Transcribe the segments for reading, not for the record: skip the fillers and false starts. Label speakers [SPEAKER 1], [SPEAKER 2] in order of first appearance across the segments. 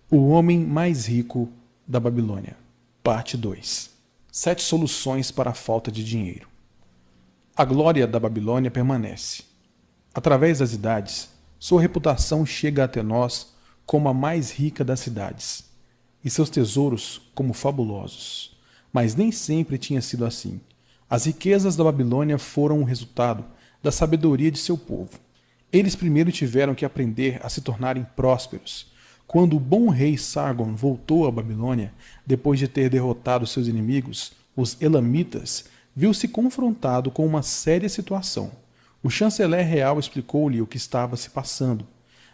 [SPEAKER 1] O homem mais rico da Babilônia. Parte 2. 7 soluções para a falta de dinheiro. A glória da Babilônia permanece. Através das idades, sua reputação chega até nós como a mais rica das cidades, e seus tesouros como fabulosos. Mas nem sempre tinha sido assim. As riquezas da Babilônia foram o resultado da sabedoria de seu povo. Eles primeiro tiveram que aprender a se tornarem prósperos. Quando o bom rei Sargon voltou à Babilônia, depois de ter derrotado seus inimigos, os Elamitas, viu-se confrontado com uma séria situação. O chanceler real explicou-lhe o que estava se passando.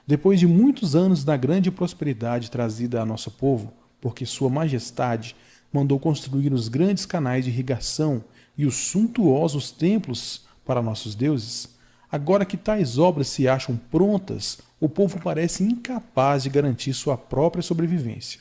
[SPEAKER 1] Depois de muitos anos da grande prosperidade trazida a nosso povo, porque Sua Majestade mandou construir os grandes canais de irrigação e os suntuosos templos para nossos deuses, agora que tais obras se acham prontas, o povo parece incapaz de garantir sua própria sobrevivência.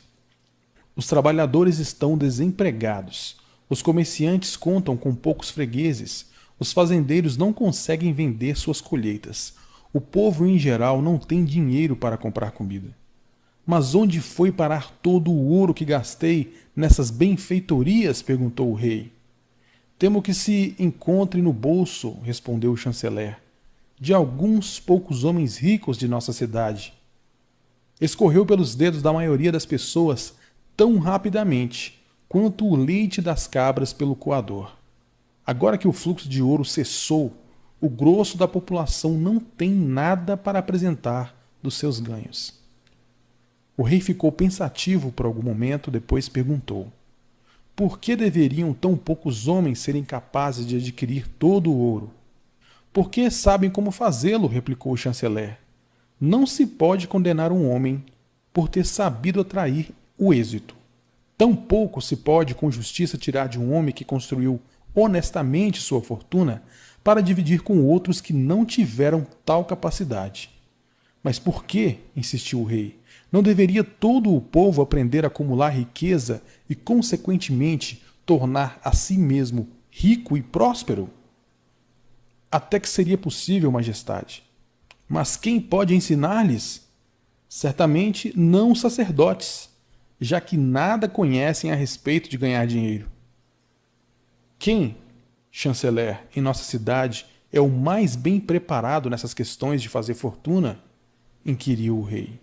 [SPEAKER 1] Os trabalhadores estão desempregados, os comerciantes contam com poucos fregueses, os fazendeiros não conseguem vender suas colheitas, o povo em geral não tem dinheiro para comprar comida. Mas onde foi parar todo o ouro que gastei nessas benfeitorias? Perguntou o rei. Temo que se encontre no bolso, respondeu o chanceler, de alguns poucos homens ricos de nossa cidade. Escorreu pelos dedos da maioria das pessoas tão rapidamente quanto o leite das cabras pelo coador. Agora que o fluxo de ouro cessou, o grosso da população não tem nada para apresentar dos seus ganhos. O rei ficou pensativo por algum momento, depois perguntou: por que deveriam tão poucos homens serem capazes de adquirir todo o ouro? Porque sabem como fazê-lo, replicou o chanceler. Não se pode condenar um homem por ter sabido atrair o êxito. Tampouco se pode com justiça tirar de um homem que construiu honestamente sua fortuna para dividir com outros que não tiveram tal capacidade. Mas por que, insistiu o rei, não deveria todo o povo aprender a acumular riqueza e, consequentemente, tornar a si mesmo rico e próspero? Até que seria possível, majestade. Mas quem pode ensinar-lhes? Certamente não os sacerdotes, já que nada conhecem a respeito de ganhar dinheiro. Quem, chanceler, em nossa cidade é o mais bem preparado nessas questões de fazer fortuna? Inquiriu o rei.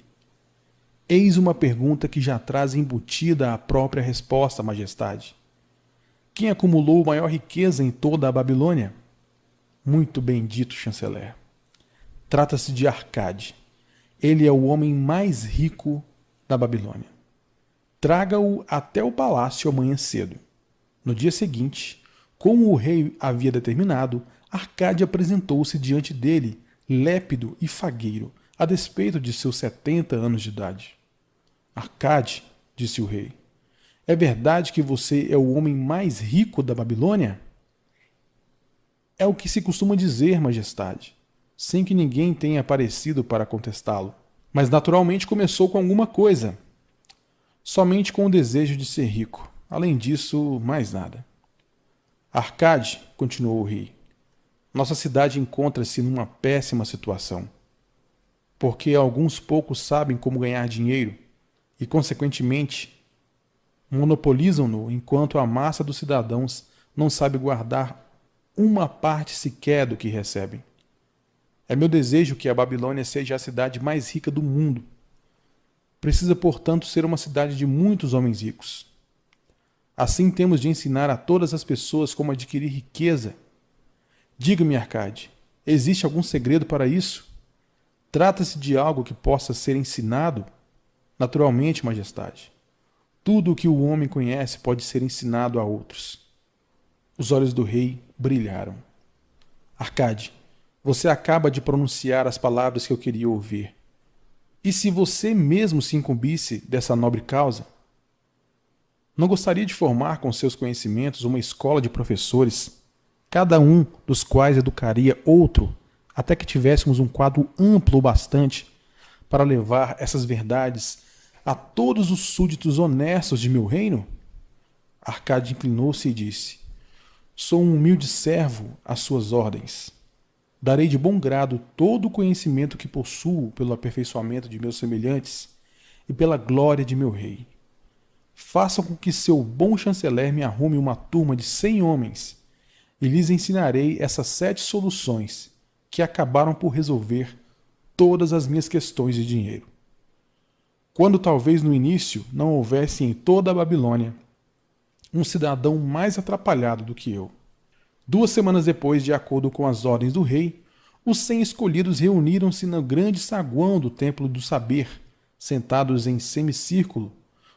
[SPEAKER 1] Eis uma pergunta que já traz embutida a própria resposta, majestade. Quem acumulou maior riqueza em toda a Babilônia? Muito bem dito, chanceler. Trata-se de Arcade. Ele é o homem mais rico da Babilônia. Traga-o até o palácio amanhã cedo. No dia seguinte, como o rei havia determinado, Arcade apresentou-se diante dele, lépido e fagueiro, a despeito de seus 70 anos de idade. Arcade, disse o rei, é verdade que você é o homem mais rico da Babilônia? É o que se costuma dizer, majestade, sem que ninguém tenha aparecido para contestá-lo. Mas naturalmente começou com alguma coisa. Somente com o desejo de ser rico. Além disso, mais nada. Arcade, continuou o rei, nossa cidade encontra-se numa péssima situação. Porque alguns poucos sabem como ganhar dinheiro e, consequentemente, monopolizam-no enquanto a massa dos cidadãos não sabe guardar uma parte sequer do que recebem. É meu desejo que a Babilônia seja a cidade mais rica do mundo. Precisa, portanto, ser uma cidade de muitos homens ricos. Assim temos de ensinar a todas as pessoas como adquirir riqueza. Diga-me, Arcade, existe algum segredo para isso? Trata-se de algo que possa ser ensinado? Naturalmente, majestade. Tudo o que o homem conhece pode ser ensinado a outros. Os olhos do rei brilharam. Arcade, você acaba de pronunciar as palavras que eu queria ouvir. E se você mesmo se incumbisse dessa nobre causa? Não gostaria de formar com seus conhecimentos uma escola de professores, cada um dos quais educaria outro, até que tivéssemos um quadro amplo o bastante para levar essas verdades a todos os súditos honestos de meu reino? Arcade inclinou-se e disse: sou um humilde servo às suas ordens. Darei de bom grado todo o conhecimento que possuo pelo aperfeiçoamento de meus semelhantes, e pela glória de meu rei. Façam com que seu bom chanceler me arrume uma turma de 100 homens, e lhes ensinarei essas 7 soluções que acabaram por resolver todas as minhas questões de dinheiro. Quando talvez no início não houvesse em toda a Babilônia um cidadão mais atrapalhado do que eu. 2 semanas depois, de acordo com as ordens do rei, os 100 escolhidos reuniram-se no grande saguão do Templo do Saber, sentados em semicírculo,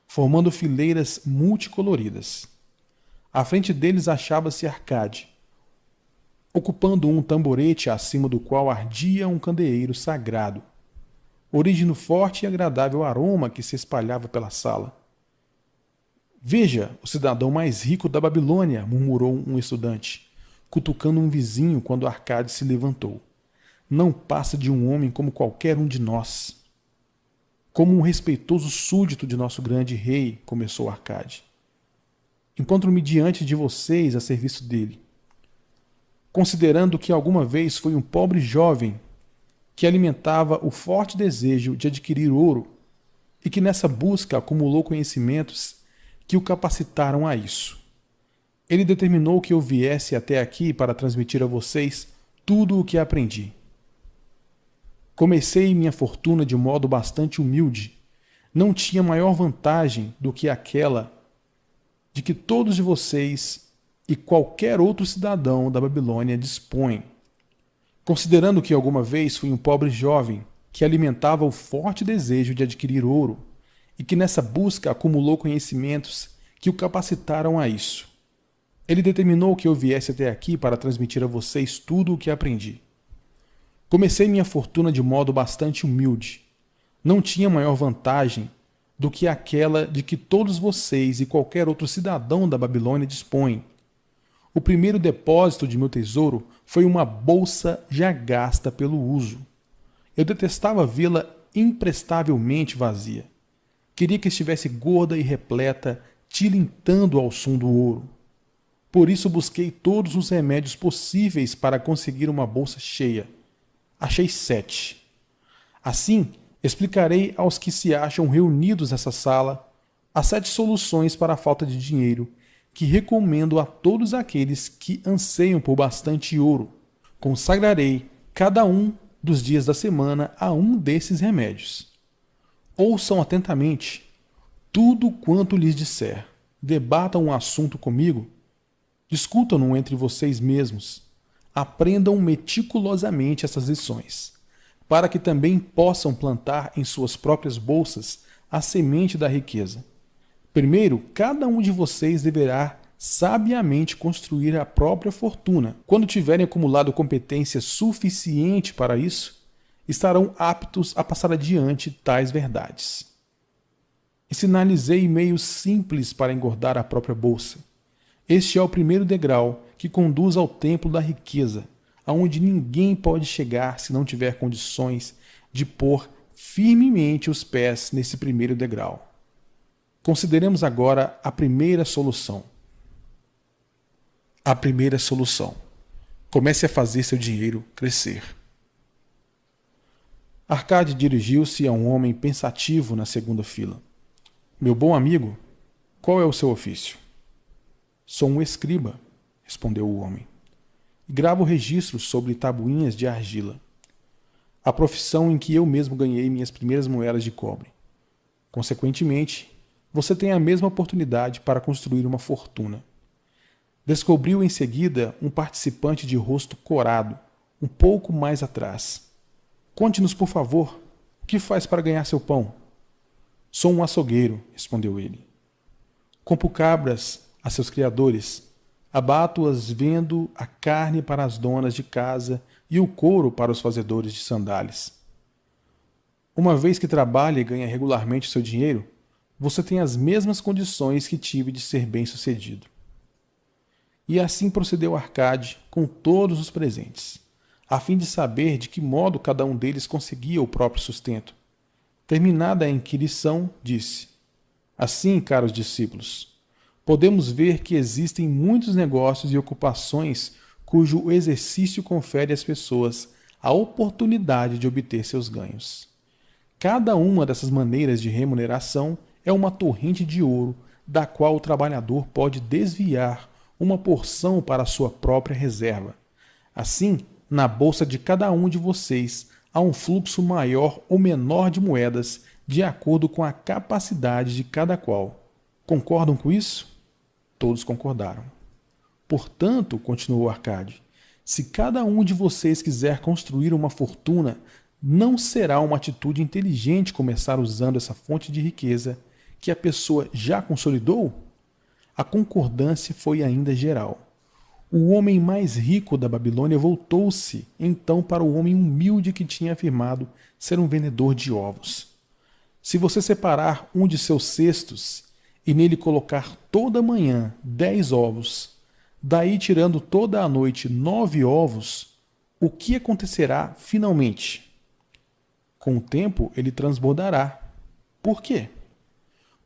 [SPEAKER 1] formando fileiras multicoloridas. À frente deles achava-se Arcade, ocupando um tamborete acima do qual ardia um candeeiro sagrado, origindo forte e agradável aroma que se espalhava pela sala. Veja, o cidadão mais rico da Babilônia, murmurou um estudante, cutucando um vizinho quando Arcade se levantou. Não passa de um homem como qualquer um de nós. Como um respeitoso súdito de nosso grande rei, começou Arcade. Encontro-me diante de vocês a serviço dele, considerando que alguma vez foi um pobre jovem que alimentava o forte desejo de adquirir ouro e que nessa busca acumulou conhecimentos que o capacitaram a isso. Ele determinou que eu viesse até aqui para transmitir a vocês tudo o que aprendi. Comecei minha fortuna de modo bastante humilde. Não tinha maior vantagem do que aquela de que todos de vocês e qualquer outro cidadão da Babilônia dispõem. Considerando que alguma vez fui um pobre jovem que alimentava o forte desejo de adquirir ouro e que nessa busca acumulou conhecimentos que o capacitaram a isso. Ele determinou que eu viesse até aqui para transmitir a vocês tudo o que aprendi. Comecei minha fortuna de modo bastante humilde. Não tinha maior vantagem do que aquela de que todos vocês e qualquer outro cidadão da Babilônia dispõem. O primeiro depósito de meu tesouro foi uma bolsa já gasta pelo uso. Eu detestava vê-la imprestavelmente vazia. Queria que estivesse gorda e repleta, tilintando ao som do ouro. Por isso busquei todos os remédios possíveis para conseguir uma bolsa cheia. Achei 7. Assim, explicarei aos que se acham reunidos nessa sala as 7 soluções para a falta de dinheiro, que recomendo a todos aqueles que anseiam por bastante ouro. Consagrarei cada um dos dias da semana a um desses remédios. Ouçam atentamente tudo quanto lhes disser. Debatam um assunto comigo. Discutam-no entre vocês mesmos. Aprendam meticulosamente essas lições, para que também possam plantar em suas próprias bolsas a semente da riqueza. Primeiro, cada um de vocês deverá sabiamente construir a própria fortuna. Quando tiverem acumulado competência suficiente para isso, estarão aptos a passar adiante tais verdades. Ensinalizei meios simples para engordar a própria bolsa. Este é o primeiro degrau que conduz ao templo da riqueza, aonde ninguém pode chegar se não tiver condições de pôr firmemente os pés nesse primeiro degrau. Consideremos agora a primeira solução. A primeira solução. Comece a fazer seu dinheiro crescer. Arcade dirigiu-se a um homem pensativo na segunda fila. Meu bom amigo, qual é o seu ofício? Sou um escriba, respondeu o homem, e gravo registros sobre tabuinhas de argila. A profissão em que eu mesmo ganhei minhas primeiras moedas de cobre. Consequentemente, você tem a mesma oportunidade para construir uma fortuna. Descobriu em seguida um participante de rosto corado, um pouco mais atrás. Conte-nos, por favor, o que faz para ganhar seu pão? Sou um açougueiro, respondeu ele. Compro cabras a seus criadores, abato-as vendo a carne para as donas de casa e o couro para os fazedores de sandálias. Uma vez que trabalha e ganha regularmente seu dinheiro, você tem as mesmas condições que tive de ser bem-sucedido. E assim procedeu Arcade com todos os presentes, a fim de saber de que modo cada um deles conseguia o próprio sustento. Terminada a inquirição, disse: Assim, caros discípulos, podemos ver que existem muitos negócios e ocupações cujo exercício confere às pessoas a oportunidade de obter seus ganhos. Cada uma dessas maneiras de remuneração é uma torrente de ouro da qual o trabalhador pode desviar uma porção para a sua própria reserva. Assim, na bolsa de cada um de vocês há um fluxo maior ou menor de moedas de acordo com a capacidade de cada qual. Concordam com isso? Todos concordaram. Portanto, continuou Arcade, se cada um de vocês quiser construir uma fortuna, não será uma atitude inteligente começar usando essa fonte de riqueza que a pessoa já consolidou? A concordância foi ainda geral. O homem mais rico da Babilônia voltou-se então para o homem humilde que tinha afirmado ser um vendedor de ovos. Se você separar um de seus cestos e nele colocar toda manhã 10 ovos, daí tirando toda a noite 9 ovos, o que acontecerá finalmente? Com o tempo ele transbordará. Por quê?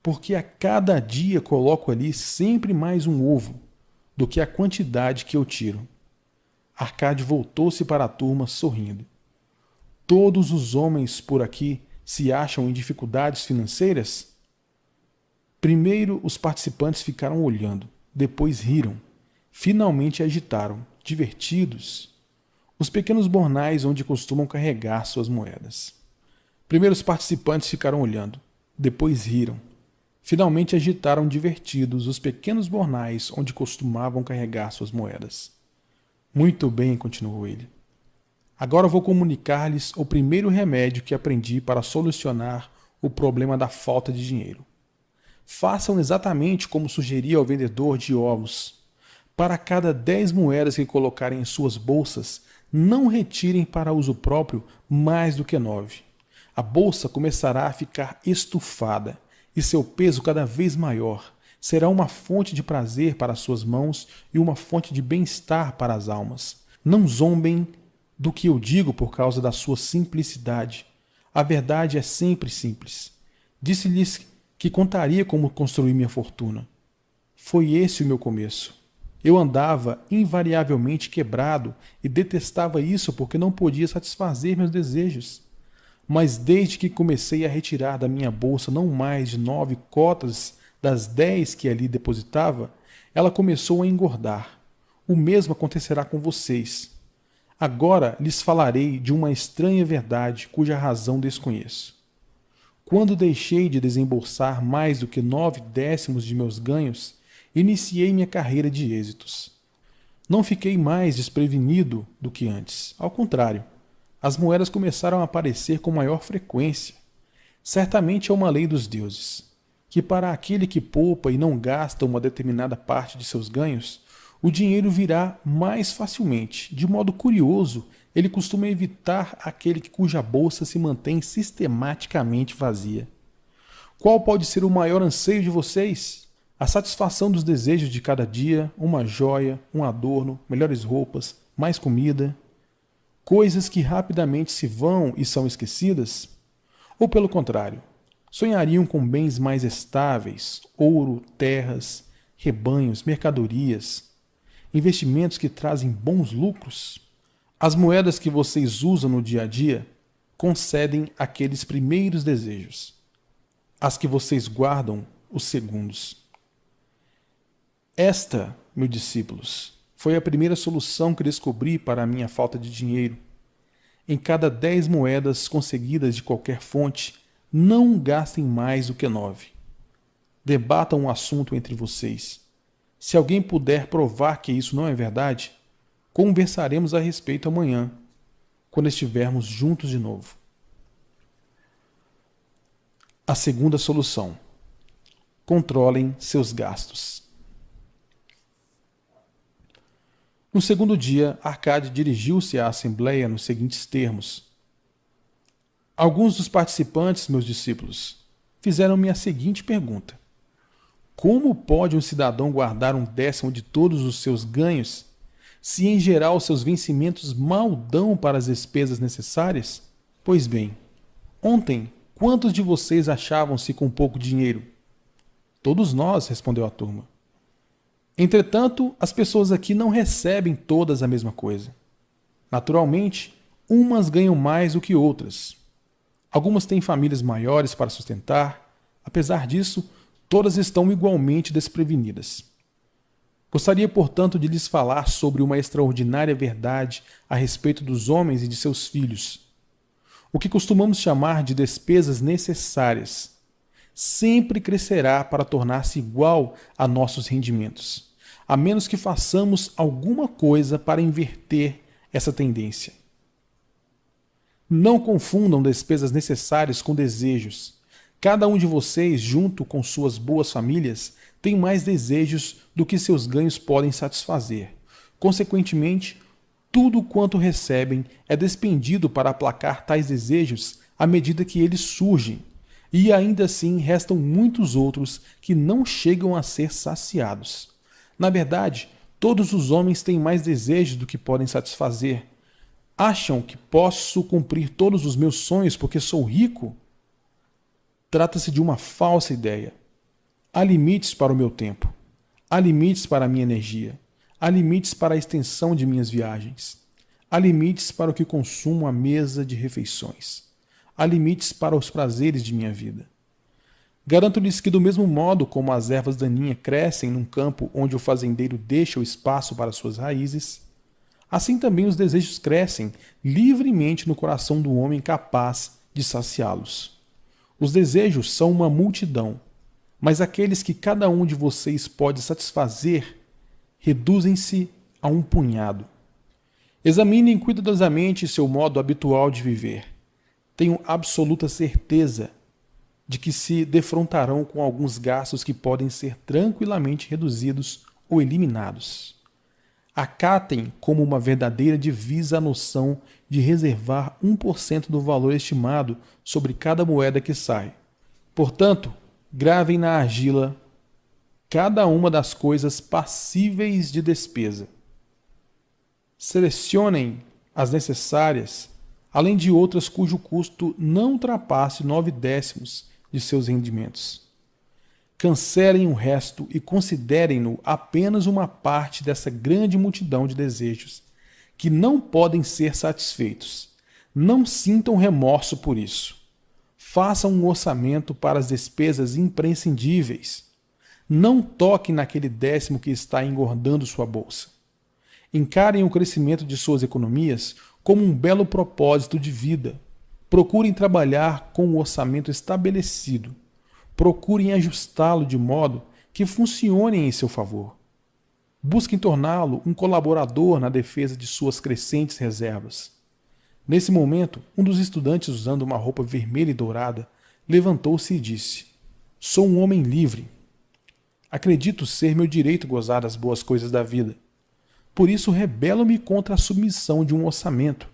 [SPEAKER 1] Porque a cada dia coloco ali sempre mais um ovo do que a quantidade que eu tiro. Arcade voltou-se para a turma sorrindo. Todos os homens por aqui se acham em dificuldades financeiras? Primeiro os participantes ficaram olhando, depois riram. Finalmente agitaram, divertidos, os pequenos bornais onde costumam carregar suas moedas. Primeiro os participantes ficaram olhando, depois riram. Finalmente agitaram divertidos os pequenos bornais onde costumavam carregar suas moedas. Muito bem, continuou ele. Agora vou comunicar-lhes o primeiro remédio que aprendi para solucionar o problema da falta de dinheiro. Façam exatamente como sugeri ao vendedor de ovos. Para cada 10 moedas que colocarem em suas bolsas, não retirem para uso próprio mais do que 9. A bolsa começará a ficar estufada e seu peso cada vez maior. Será uma fonte de prazer para suas mãos e uma fonte de bem-estar para as almas. Não zombem do que eu digo por causa da sua simplicidade. A verdade é sempre simples. Disse-lhes que contaria como construir minha fortuna. Foi esse o meu começo. Eu andava invariavelmente quebrado e detestava isso porque não podia satisfazer meus desejos. Mas desde que comecei a retirar da minha bolsa não mais de 9 cotas das 10 que ali depositava, ela começou a engordar. O mesmo acontecerá com vocês. Agora lhes falarei de uma estranha verdade cuja razão desconheço. Quando deixei de desembolsar mais do que 9/10 de meus ganhos, iniciei minha carreira de êxitos. Não fiquei mais desprevenido do que antes. Ao contrário, as moedas começaram a aparecer com maior frequência. Certamente é uma lei dos deuses, que para aquele que poupa e não gasta uma determinada parte de seus ganhos, o dinheiro virá mais facilmente. De modo curioso, ele costuma evitar aquele cuja bolsa se mantém sistematicamente vazia. Qual pode ser o maior anseio de vocês? A satisfação dos desejos de cada dia, uma joia, um adorno, melhores roupas, mais comida, coisas que rapidamente se vão e são esquecidas? Ou pelo contrário, sonhariam com bens mais estáveis, ouro, terras, rebanhos, mercadorias, investimentos que trazem bons lucros? As moedas que vocês usam no dia a dia concedem aqueles primeiros desejos. As que vocês guardam, os segundos. Esta, meus discípulos, foi a primeira solução que descobri para a minha falta de dinheiro. Em cada 10 moedas conseguidas de qualquer fonte, não gastem mais do que 9. Debatam um assunto entre vocês. Se alguém puder provar que isso não é verdade, conversaremos a respeito amanhã, quando estivermos juntos de novo. A segunda solução. Controlem seus gastos. No segundo dia, Arcade dirigiu-se à Assembleia nos seguintes termos. Alguns dos participantes, meus discípulos, fizeram-me a seguinte pergunta. Como pode um cidadão guardar 1/10 de todos os seus ganhos, se em geral seus vencimentos mal dão para as despesas necessárias? Pois bem, ontem, quantos de vocês achavam-se com pouco dinheiro? Todos nós, respondeu a turma. Entretanto, as pessoas aqui não recebem todas a mesma coisa. Naturalmente, umas ganham mais do que outras. Algumas têm famílias maiores para sustentar. Apesar disso, todas estão igualmente desprevenidas. Gostaria, portanto, de lhes falar sobre uma extraordinária verdade a respeito dos homens e de seus filhos. O que costumamos chamar de despesas necessárias sempre crescerá para tornar-se igual a nossos rendimentos, a menos que façamos alguma coisa para inverter essa tendência. Não confundam despesas necessárias com desejos. Cada um de vocês, junto com suas boas famílias, tem mais desejos do que seus ganhos podem satisfazer. Consequentemente, tudo quanto recebem é despendido para aplacar tais desejos à medida que eles surgem, e ainda assim restam muitos outros que não chegam a ser saciados. Na verdade, todos os homens têm mais desejos do que podem satisfazer. Acham que posso cumprir todos os meus sonhos porque sou rico? Trata-se de uma falsa ideia. Há limites para o meu tempo. Há limites para a minha energia. Há limites para a extensão de minhas viagens. Há limites para o que consumo à mesa de refeições. Há limites para os prazeres de minha vida. Garanto-lhes que, do mesmo modo como as ervas daninhas crescem num campo onde o fazendeiro deixa o espaço para suas raízes, assim também os desejos crescem livremente no coração do homem capaz de saciá-los. Os desejos são uma multidão, mas aqueles que cada um de vocês pode satisfazer reduzem-se a um punhado. Examinem cuidadosamente seu modo habitual de viver. Tenho absoluta certeza de que se defrontarão com alguns gastos que podem ser tranquilamente reduzidos ou eliminados. Acatem como uma verdadeira divisa a noção de reservar 1% do valor estimado sobre cada moeda que sai. Portanto, gravem na argila cada uma das coisas passíveis de despesa. Selecionem as necessárias, além de outras cujo custo não ultrapasse 9/10 de seus rendimentos. Cancelem o resto e considerem-no apenas uma parte dessa grande multidão de desejos que não podem ser satisfeitos. Não sintam remorso por isso. Façam um orçamento para as despesas imprescindíveis. Não toquem naquele 10º que está engordando sua bolsa. Encarem o crescimento de suas economias como um belo propósito de vida. Procurem trabalhar com o orçamento estabelecido. Procurem ajustá-lo de modo que funcione em seu favor. Busquem torná-lo um colaborador na defesa de suas crescentes reservas. Nesse momento, um dos estudantes, usando uma roupa vermelha e dourada, levantou-se e disse: "Sou um homem livre. Acredito ser meu direito gozar das boas coisas da vida. Por isso rebelo-me contra a submissão de um orçamento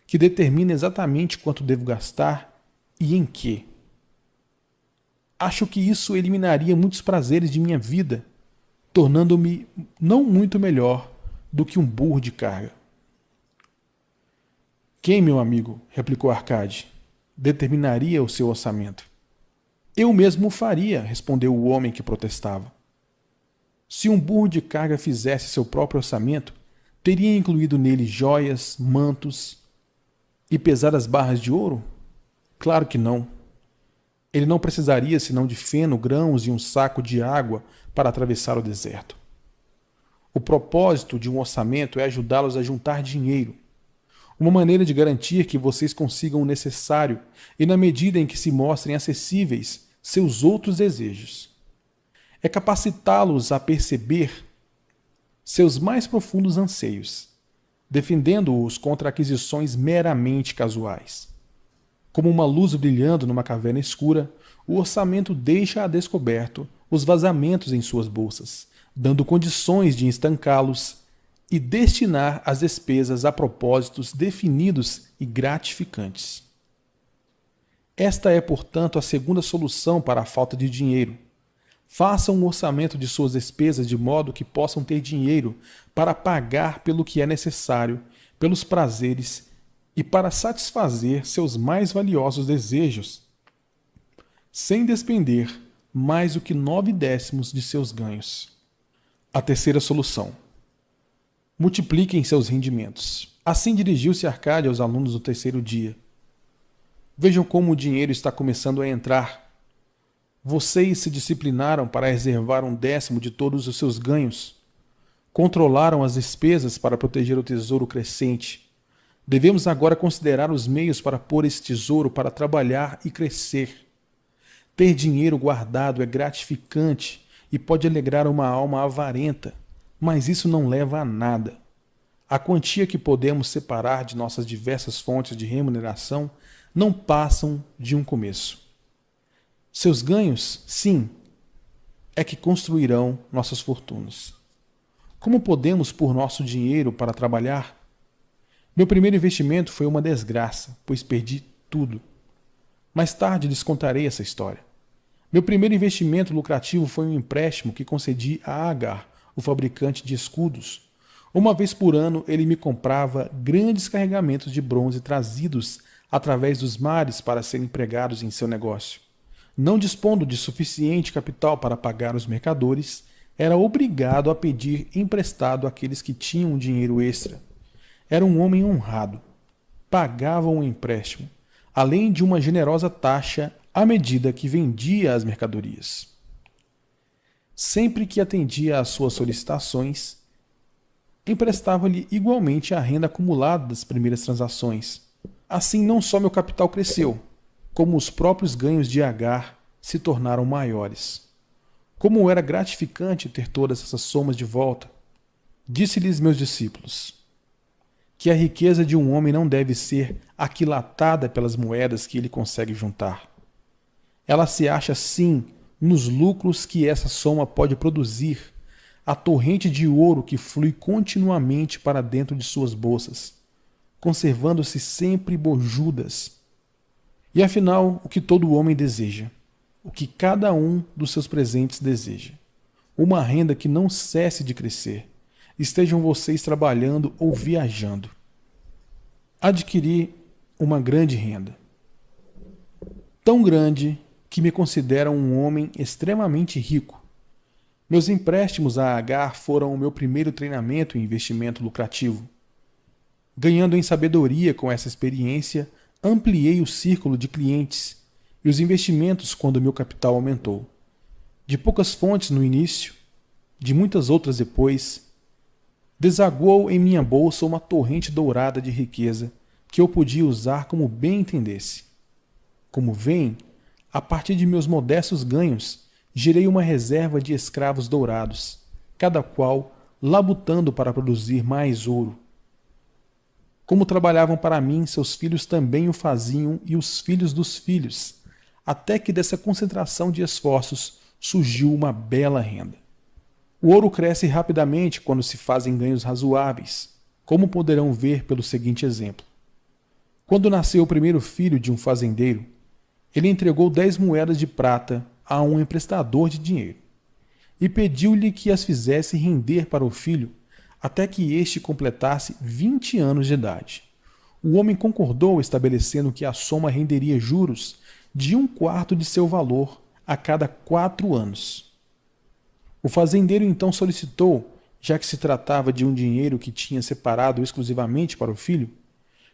[SPEAKER 1] que determina exatamente quanto devo gastar e em que. Acho que isso eliminaria muitos prazeres de minha vida, tornando-me não muito melhor do que um burro de carga." "Quem, meu amigo?" replicou Arcade, "determinaria o seu orçamento?" "Eu mesmo o faria", respondeu o homem que protestava. "Se um burro de carga fizesse seu próprio orçamento, teria incluído nele joias, mantos e pesadas barras de ouro? Claro que não. Ele não precisaria senão de feno, grãos e um saco de água para atravessar o deserto. O propósito de um orçamento é ajudá-los a juntar dinheiro, uma maneira de garantir que vocês consigam o necessário e, na medida em que se mostrem acessíveis, seus outros desejos. É capacitá-los a perceber seus mais profundos anseios, defendendo-os contra aquisições meramente casuais. Como uma luz brilhando numa caverna escura, o orçamento deixa a descoberto os vazamentos em suas bolsas, dando condições de estancá-los e destinar as despesas a propósitos definidos e gratificantes. Esta é, portanto, a segunda solução para a falta de dinheiro. Façam um orçamento de suas despesas de modo que possam ter dinheiro para pagar pelo que é necessário, pelos prazeres e para satisfazer seus mais valiosos desejos, sem despender mais do que 9/10 de seus ganhos. A terceira solução: multipliquem seus rendimentos. Assim dirigiu-se Arcade aos alunos do terceiro dia. Vejam como o dinheiro está começando a entrar. Vocês se disciplinaram para reservar 1/10 de todos os seus ganhos. Controlaram as despesas para proteger o tesouro crescente. Devemos agora considerar os meios para pôr esse tesouro para trabalhar e crescer. Ter dinheiro guardado é gratificante e pode alegrar uma alma avarenta, mas isso não leva a nada. A quantia que podemos separar de nossas diversas fontes de remuneração não passam de um começo. Seus ganhos, sim, é que construirão nossas fortunas. Como podemos pôr nosso dinheiro para trabalhar? Meu primeiro investimento foi uma desgraça, pois perdi tudo. Mais tarde lhes contarei essa história. Meu primeiro investimento lucrativo foi um empréstimo que concedi a Agar, o fabricante de escudos. Uma vez por ano ele me comprava grandes carregamentos de bronze trazidos através dos mares para serem empregados em seu negócio. Não dispondo de suficiente capital para pagar os mercadores, era obrigado a pedir emprestado àqueles que tinham dinheiro extra. Era um homem honrado. Pagava um empréstimo, além de uma generosa taxa à medida que vendia as mercadorias. Sempre que atendia às suas solicitações, emprestava-lhe igualmente a renda acumulada das primeiras transações. Assim, não só meu capital cresceu, como os próprios ganhos de Agar se tornaram maiores. Como era gratificante ter todas essas somas de volta, disse-lhes meus discípulos que a riqueza de um homem não deve ser aquilatada pelas moedas que ele consegue juntar. Ela se acha, sim, nos lucros que essa soma pode produzir, a torrente de ouro que flui continuamente para dentro de suas bolsas, conservando-se sempre bojudas. E afinal, o que todo homem deseja, o que cada um dos seus presentes deseja, uma renda que não cesse de crescer, estejam vocês trabalhando ou viajando. Adquiri uma grande renda, tão grande que me considero um homem extremamente rico. Meus empréstimos a Agar foram o meu primeiro treinamento em investimento lucrativo. Ganhando em sabedoria com essa experiência, ampliei o círculo de clientes e os investimentos quando meu capital aumentou. De poucas fontes no início, de muitas outras depois, desaguou em minha bolsa uma torrente dourada de riqueza que eu podia usar como bem entendesse. Como veem, a partir de meus modestos ganhos, gerei uma reserva de escravos dourados, cada qual labutando para produzir mais ouro. Como trabalhavam para mim, seus filhos também o faziam e os filhos dos filhos, até que dessa concentração de esforços surgiu uma bela renda. O ouro cresce rapidamente quando se fazem ganhos razoáveis, como poderão ver pelo seguinte exemplo. Quando nasceu o primeiro filho de um fazendeiro, ele entregou 10 moedas de prata a um emprestador de dinheiro e pediu-lhe que as fizesse render para o filho até que este completasse 20 anos de idade. O homem concordou, estabelecendo que a soma renderia juros de 1/4 de seu valor a cada 4 anos. O fazendeiro então solicitou, já que se tratava de um dinheiro que tinha separado exclusivamente para o filho,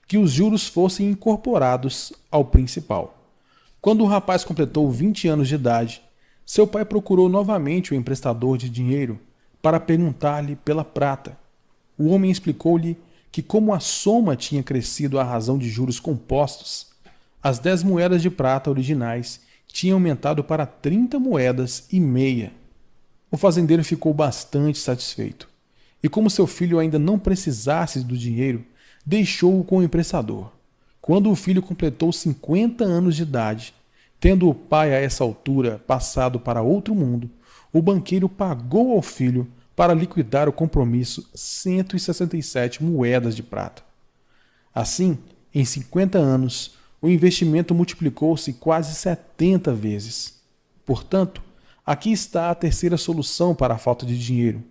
[SPEAKER 1] que os juros fossem incorporados ao principal. Quando o rapaz completou 20 anos de idade, seu pai procurou novamente o emprestador de dinheiro para perguntar-lhe pela prata. O homem explicou-lhe que, como a soma tinha crescido à razão de juros compostos, as 10 moedas de prata originais tinham aumentado para 30 moedas e meia. O fazendeiro ficou bastante satisfeito, e como seu filho ainda não precisasse do dinheiro, deixou-o com o emprestador. Quando o filho completou 50 anos de idade, tendo o pai a essa altura passado para outro mundo, o banqueiro pagou ao filho para liquidar o compromisso 167 moedas de prata. Assim, em 50 anos, o investimento multiplicou-se quase 70 vezes. Portanto, aqui está a terceira solução para a falta de dinheiro: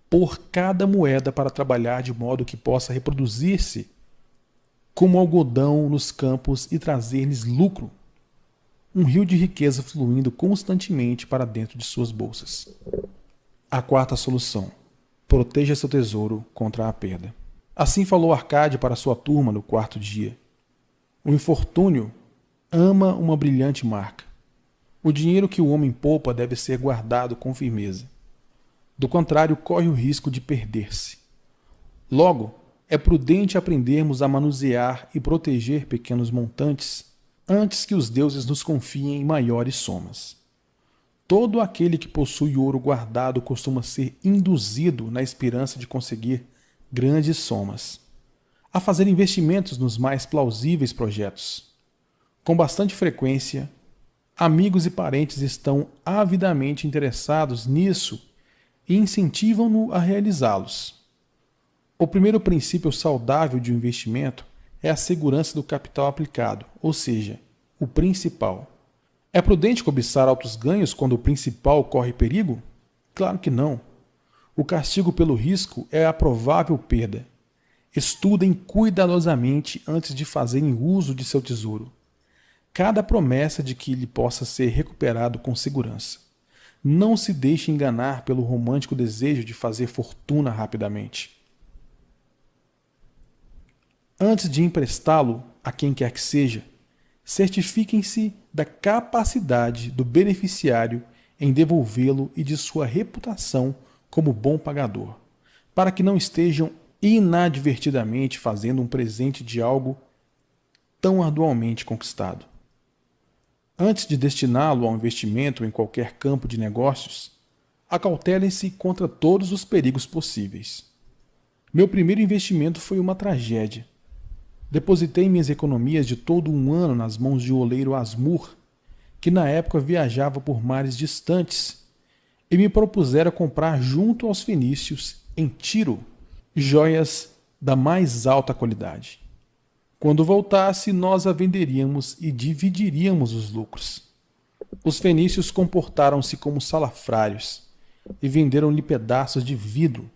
[SPEAKER 1] pôr cada moeda para trabalhar de modo que possa reproduzir-se como algodão nos campos e trazer-lhes lucro. Um rio de riqueza fluindo constantemente para dentro de suas bolsas. A quarta solução: proteja seu tesouro contra a perda. Assim falou Arcade para sua turma no quarto dia. O infortúnio ama uma brilhante marca. O dinheiro que o homem poupa deve ser guardado com firmeza. Do contrário, corre o risco de perder-se. Logo, é prudente aprendermos a manusear e proteger pequenos montantes antes que os deuses nos confiem maiores somas. Todo aquele que possui ouro guardado costuma ser induzido na esperança de conseguir grandes somas, a fazer investimentos nos mais plausíveis projetos. Com bastante frequência, amigos e parentes estão avidamente interessados nisso e incentivam-no a realizá-los. O primeiro princípio saudável de um investimento é a segurança do capital aplicado, ou seja, o principal. É prudente cobiçar altos ganhos quando o principal corre perigo? Claro que não. O castigo pelo risco é a provável perda. Estudem cuidadosamente antes de fazerem uso de seu tesouro. Cada promessa de que ele possa ser recuperado com segurança. Não se deixe enganar pelo romântico desejo de fazer fortuna rapidamente. Antes de emprestá-lo a quem quer que seja, certifiquem-se da capacidade do beneficiário em devolvê-lo e de sua reputação como bom pagador, para que não estejam inadvertidamente fazendo um presente de algo tão arduamente conquistado. Antes de destiná-lo ao investimento em qualquer campo de negócios, acautelem-se contra todos os perigos possíveis. Meu primeiro investimento foi uma tragédia. Depositei minhas economias de todo um ano nas mãos de um oleiro Asmur, que na época viajava por mares distantes, e me propusera comprar junto aos fenícios, em Tiro, joias da mais alta qualidade. Quando voltasse, nós a venderíamos e dividiríamos os lucros. Os fenícios comportaram-se como salafrários e venderam-lhe pedaços de vidro.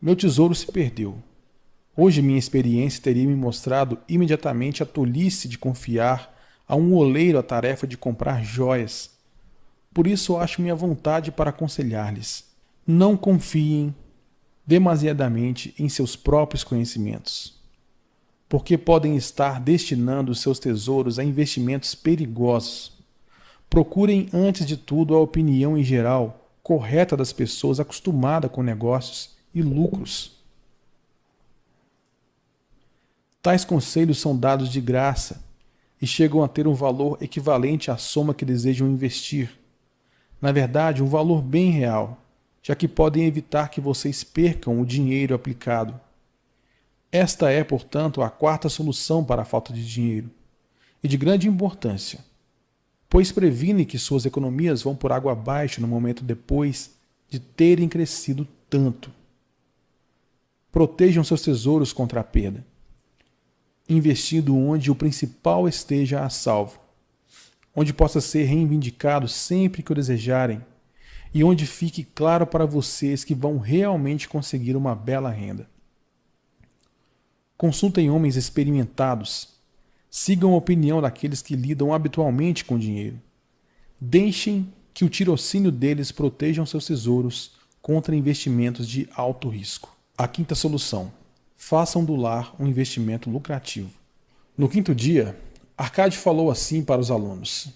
[SPEAKER 1] Meu tesouro se perdeu. Hoje minha experiência teria me mostrado imediatamente a tolice de confiar a um oleiro a tarefa de comprar joias. Por isso acho minha vontade para aconselhar-lhes: não confiem demasiadamente em seus próprios conhecimentos, porque podem estar destinando seus tesouros a investimentos perigosos. Procurem, antes de tudo, a opinião em geral correta das pessoas acostumadas com negócios e lucros. Tais conselhos são dados de graça e chegam a ter um valor equivalente à soma que desejam investir. Na verdade, um valor bem real, já que podem evitar que vocês percam o dinheiro aplicado. Esta é, portanto, a quarta solução para a falta de dinheiro, e de grande importância, pois previne que suas economias vão por água abaixo no momento depois de terem crescido tanto. Protejam seus tesouros contra a perda, investindo onde o principal esteja a salvo, onde possa ser reivindicado sempre que o desejarem e onde fique claro para vocês que vão realmente conseguir uma bela renda. Consultem homens experimentados, sigam a opinião daqueles que lidam habitualmente com dinheiro. Deixem que o tirocínio deles protejam seus tesouros contra investimentos de alto risco. A quinta solução: façam do lar um investimento lucrativo. No quinto dia, Arcade falou assim para os alunos: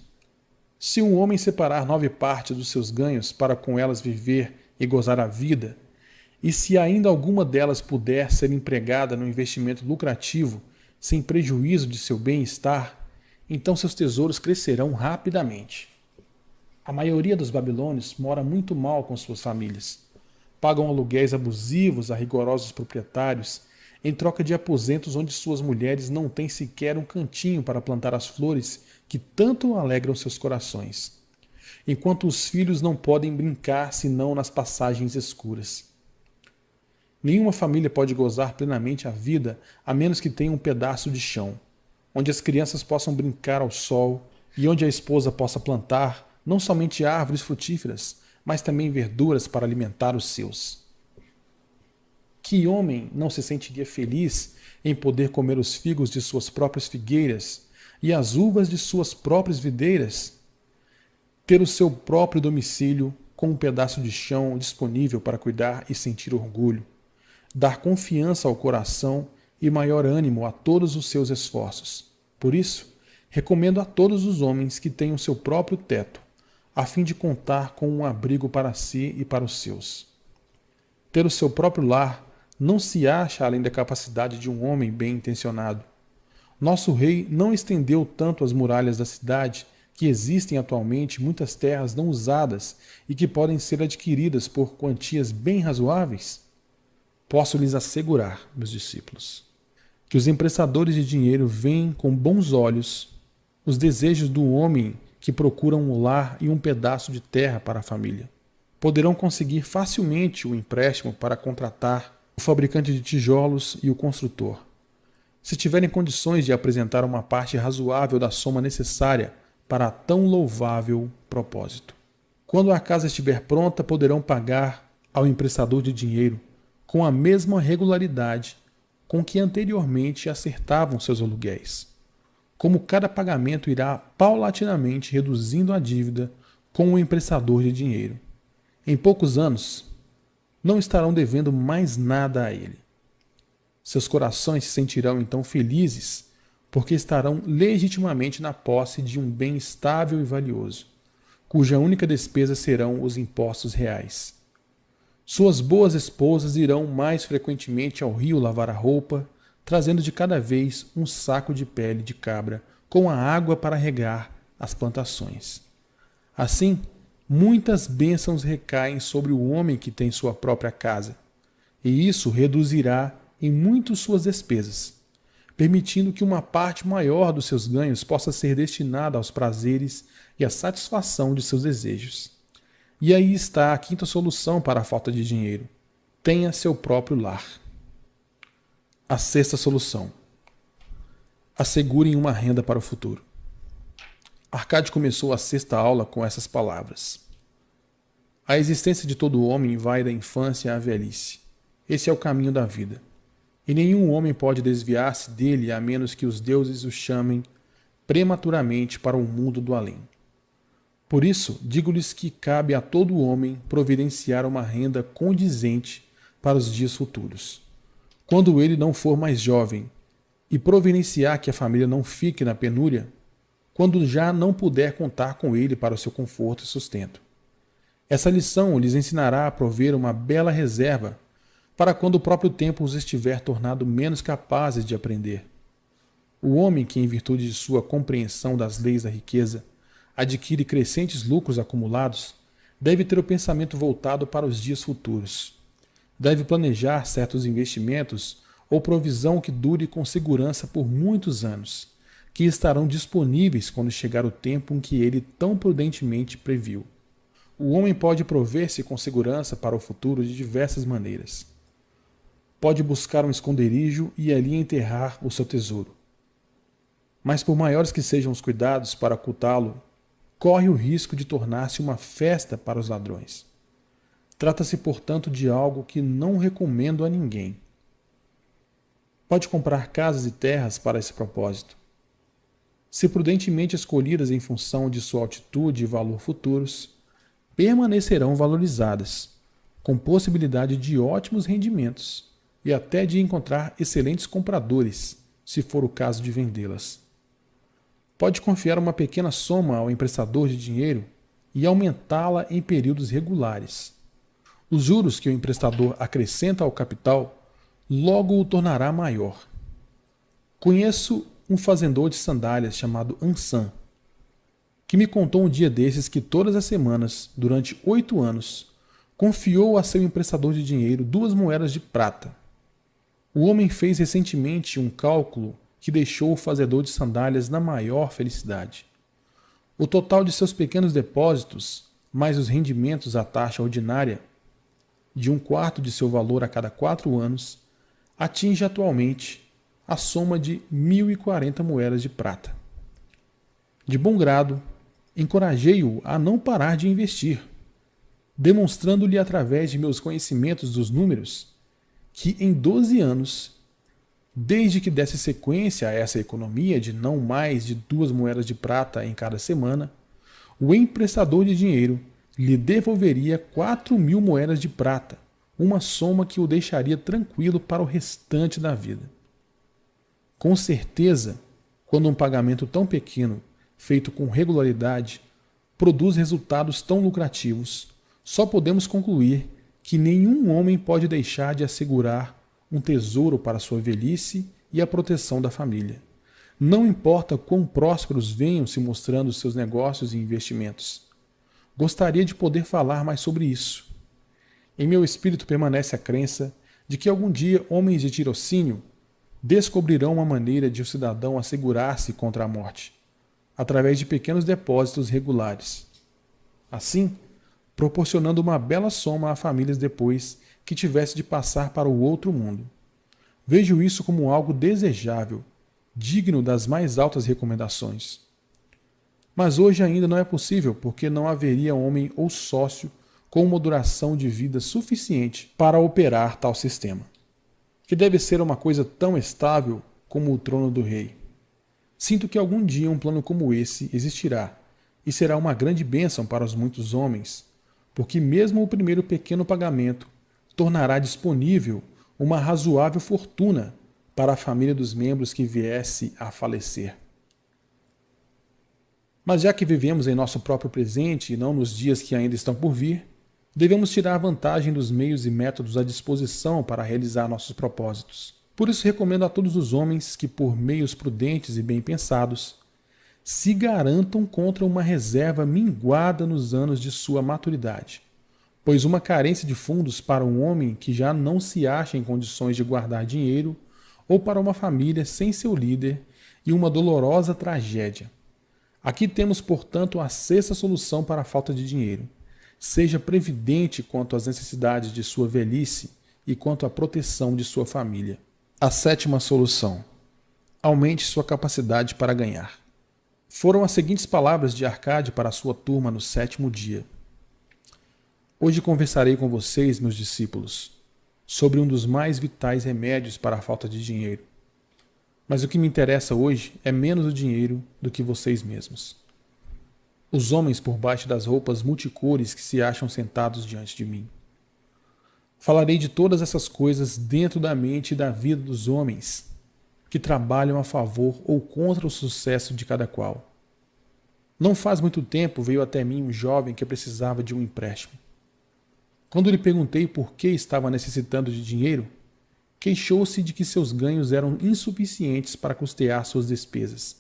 [SPEAKER 1] se um homem separar 9 partes dos seus ganhos para com elas viver e gozar a vida, e se ainda alguma delas puder ser empregada no investimento lucrativo sem prejuízo de seu bem-estar, então seus tesouros crescerão rapidamente. A maioria dos babilônios mora muito mal com suas famílias. Pagam aluguéis abusivos a rigorosos proprietários em troca de aposentos onde suas mulheres não têm sequer um cantinho para plantar as flores que tanto alegram seus corações, enquanto os filhos não podem brincar senão nas passagens escuras. Nenhuma família pode gozar plenamente a vida a menos que tenha um pedaço de chão, onde as crianças possam brincar ao sol e onde a esposa possa plantar não somente árvores frutíferas, mas também verduras para alimentar os seus. Que homem não se sentiria feliz em poder comer os figos de suas próprias figueiras e as uvas de suas próprias videiras? Ter o seu próprio domicílio com um pedaço de chão disponível para cuidar e sentir orgulho, dar confiança ao coração e maior ânimo a todos os seus esforços. Por isso, Recomendo a todos os homens que tenham seu próprio teto, a fim de contar com um abrigo para si e para os seus. Ter o seu próprio lar não se acha além da capacidade de um homem bem intencionado. Nosso rei não estendeu tanto as muralhas da cidade que existem atualmente muitas terras não usadas e que podem ser adquiridas por quantias bem razoáveis? Posso lhes assegurar, meus discípulos, que os emprestadores de dinheiro veem com bons olhos os desejos do homem que procura um lar e um pedaço de terra para a família. Poderão conseguir facilmente o empréstimo para contratar o fabricante de tijolos e o construtor, se tiverem condições de apresentar uma parte razoável da soma necessária para tão louvável propósito. Quando a casa estiver pronta, poderão pagar ao emprestador de dinheiro com a mesma regularidade com que anteriormente acertavam seus aluguéis. Como cada pagamento irá paulatinamente reduzindo a dívida com o emprestador de dinheiro. Em poucos anos, não estarão devendo mais nada a ele. Seus corações se sentirão então felizes, porque estarão legitimamente na posse de um bem estável e valioso, cuja única despesa serão os impostos reais. Suas boas esposas irão mais frequentemente ao rio lavar a roupa, trazendo de cada vez um saco de pele de cabra com a água para regar as plantações. Assim, muitas bênçãos recaem sobre o homem que tem sua própria casa, e isso reduzirá em muito suas despesas, permitindo que uma parte maior dos seus ganhos possa ser destinada aos prazeres e à satisfação de seus desejos. E aí está a quinta solução para a falta de dinheiro: tenha seu próprio lar. A sexta solução: assegurem uma renda para o futuro. Arcade começou a sexta aula com essas palavras: a existência de todo homem vai da infância à velhice. Esse é o caminho da vida. E nenhum homem pode desviar-se dele a menos que os deuses o chamem prematuramente para o mundo do além. Por isso, digo-lhes que cabe a todo homem providenciar uma renda condizente para os dias futuros, quando ele não for mais jovem, e providenciar que a família não fique na penúria, quando já não puder contar com ele para o seu conforto e sustento. Essa lição lhes ensinará a prover uma bela reserva para quando o próprio tempo os estiver tornado menos capazes de aprender. O homem que, em virtude de sua compreensão das leis da riqueza, adquire crescentes lucros acumulados, deve ter o pensamento voltado para os dias futuros. Deve planejar certos investimentos ou provisão que dure com segurança por muitos anos, que estarão disponíveis quando chegar o tempo em que ele tão prudentemente previu. O homem pode prover-se com segurança para o futuro de diversas maneiras. Pode buscar um esconderijo e ali enterrar o seu tesouro. Mas por maiores que sejam os cuidados para ocultá-lo, corre o risco de tornar-se uma festa para os ladrões. Trata-se, portanto, de algo que não recomendo a ninguém. Pode comprar casas e terras para esse propósito. Se prudentemente escolhidas em função de sua altitude e valor futuros, permanecerão valorizadas, com possibilidade de ótimos rendimentos e até de encontrar excelentes compradores, se for o caso de vendê-las. Pode confiar uma pequena soma ao emprestador de dinheiro e aumentá-la em períodos regulares. Os juros que o emprestador acrescenta ao capital logo o tornará maior. Conheço um fazendor de sandálias chamado Ansan, que me contou um dia desses que todas as semanas, durante 8 anos, confiou a seu emprestador de dinheiro 2 moedas de prata. O homem fez recentemente um cálculo que deixou o fazedor de sandálias na maior felicidade. O total de seus pequenos depósitos, mais os rendimentos à taxa ordinária, de 1/4 de seu valor a cada 4 anos, atinge atualmente a soma de 1.040 moedas de prata. De bom grado, encorajei-o a não parar de investir, demonstrando-lhe através de meus conhecimentos dos números que em 12 anos, desde que desse sequência a essa economia de não mais de 2 moedas de prata em cada semana, o emprestador de dinheiro lhe devolveria 4.000 moedas de prata, uma soma que o deixaria tranquilo para o restante da vida. Com certeza, quando um pagamento tão pequeno, feito com regularidade, produz resultados tão lucrativos, só podemos concluir que nenhum homem pode deixar de assegurar um tesouro para sua velhice e a proteção da família. Não importa quão prósperos venham se mostrando seus negócios e investimentos. Gostaria de poder falar mais sobre isso. Em meu espírito permanece a crença de que algum dia homens de tirocínio descobrirão uma maneira de o cidadão assegurar-se contra a morte, através de pequenos depósitos regulares. Assim, proporcionando uma bela soma a famílias depois que tivesse de passar para o outro mundo. Vejo isso como algo desejável, digno das mais altas recomendações. Mas hoje ainda não é possível, porque não haveria homem ou sócio com uma duração de vida suficiente para operar tal sistema, que deve ser uma coisa tão estável como o trono do rei. Sinto que algum dia um plano como esse existirá, e será uma grande bênção para os muitos homens, porque mesmo o primeiro pequeno pagamento tornará disponível uma razoável fortuna para a família dos membros que viesse a falecer. Mas já que vivemos em nosso próprio presente e não nos dias que ainda estão por vir, devemos tirar vantagem dos meios e métodos à disposição para realizar nossos propósitos. Por isso recomendo a todos os homens que, por meios prudentes e bem pensados, se garantam contra uma reserva minguada nos anos de sua maturidade, pois uma carência de fundos para um homem que já não se acha em condições de guardar dinheiro, ou para uma família sem seu líder, e uma dolorosa tragédia. Aqui temos, portanto, a sexta solução para a falta de dinheiro. Seja previdente quanto às necessidades de sua velhice e quanto à proteção de sua família. A sétima solução: aumente sua capacidade para ganhar. Foram as seguintes palavras de Arcade para a sua turma no 7º dia. Hoje conversarei com vocês, meus discípulos, sobre um dos mais vitais remédios para a falta de dinheiro. Mas o que me interessa hoje é menos o dinheiro do que vocês mesmos. Os homens por baixo das roupas multicores que se acham sentados diante de mim. Falarei de todas essas coisas dentro da mente e da vida dos homens, que trabalham a favor ou contra o sucesso de cada qual. Não faz muito tempo veio até mim um jovem que precisava de um empréstimo. Quando lhe perguntei por que estava necessitando de dinheiro, queixou-se de que seus ganhos eram insuficientes para custear suas despesas.